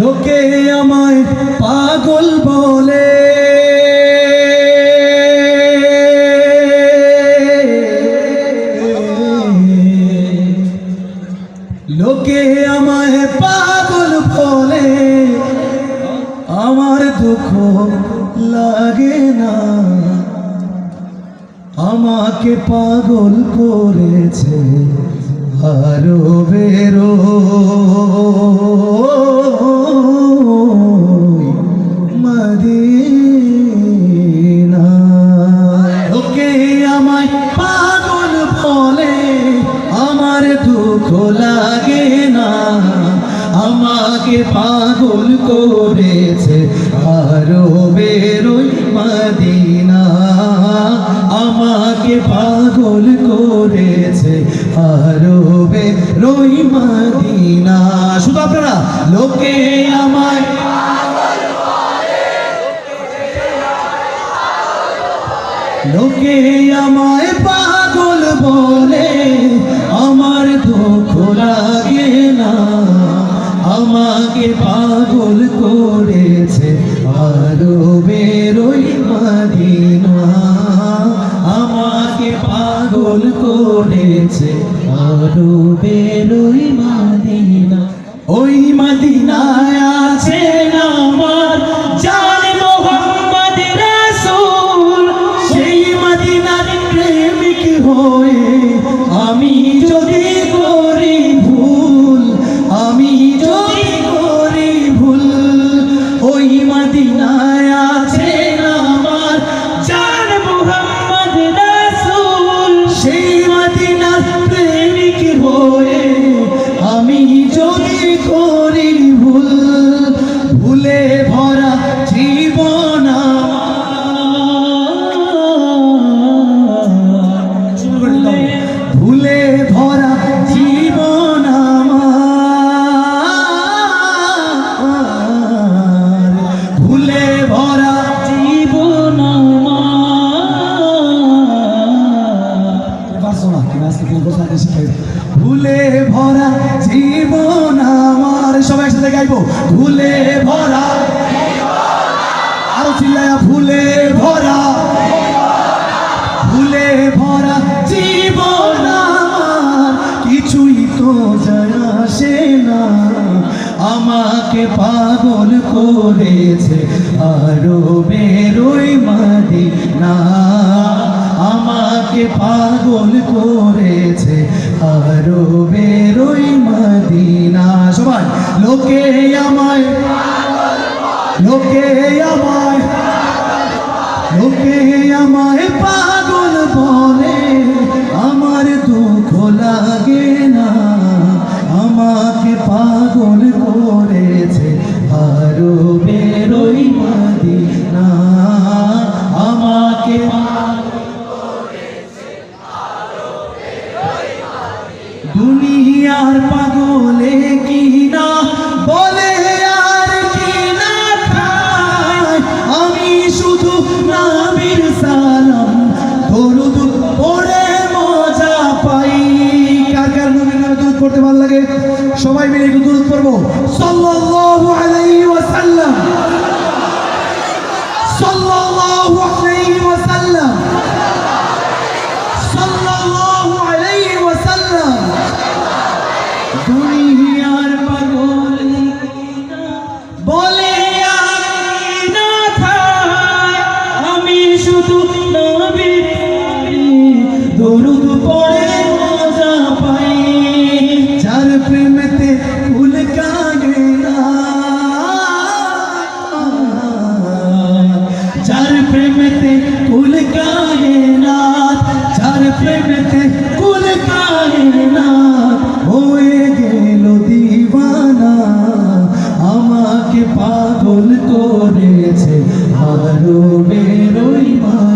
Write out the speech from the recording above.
লোকে আমায় পাগল বলে, লোকে আমায় পাগল বলে, আমার দুঃখ লাগে না। আমাকে পাগল করেছে আরো বেরো মদিনা। লোকে আমায় পাগল বলে, আমার দুঃখ লাগে না। আমাকে পাগল করেছে আরো বেরোই মদিনা। আমাকে পাগল করেছে আরো বেরোই মদিনা। শুধু আপনারা লোকে আমায় লোকে আমায় পাগল বলে, আমার দুঃখ লাগে না। আমাকে পাগল করেছে আরো বেরোই মদিনা। আমাকে পাগল করেছে আরো বেরোই মদিনা। ওই মদিনায় আছেন আমার জান মোহাম্মদ রাসূল। সেই মদিনার প্রেমিক হয়ে আমি যদি করি ভুল, আমি যদি করি ভুল, ওই মদিনায় আছেন আমার জান মোহাম্মদ রাসূল। সেই মদিনার প্রেমিক হয়ে আমি যদি করি ভুল, ভুলে ভরা জীবন ভুলে ভরা জীবন আমার, ভুলে ভরা জীবন ভুলে ভরা জীবন আমার। সবাই একসাথে গাইবো, ভুলে ভরা, আরো চিল্লায়া, ভুলে ভরা, ভুলে ভরা জীবন আমার। কিছুই তো যায় আসে না। আমাকে পাগল করেছে আরো বেরোই মদিনা। আমাকে পাগল করেছে আরো বেরোই মদিনা। সবাই লোকে আমায়, লোকে আমায়, লোকে আমায় পাগল বলে, আমার দুঃখ লাগে না। আমাকে পাগল করেছে আরো বেরোই মদিনা। আমাকে দুনিয়ার পাগলে কি না বলে আর কি না খায়। আমি শুধু নবীর সালাম দরুদ পড়ে মজা পাই। কার কার নবীর নামে দরুদ পড়তে ভালো লাগে? সবাই মিলে একটু দরুদ পড়বো। সাল্লাল্লাহু আলাইহি ওয়াসাল্লাম, সাল্লাল্লাহু আলাইহি ওয়াসাল্লাম, সাল্লাল্লাহু আলাইহি ওয়াসাল্লাম। দুনিয়ার পাগল বলে আর না খায়। আমি শুধু নবীর দরুদ পড়ে মজা পাই। যার প্রেমেতে ফুল কাগে না, যার প্রেমেতে ফুল কাগে না, যার প্রেমেতে ফুল কাগে না, হয়ে গেল দিওয়ানা। আমাকে পাগল করেছে আরো বেরোই মদিনা।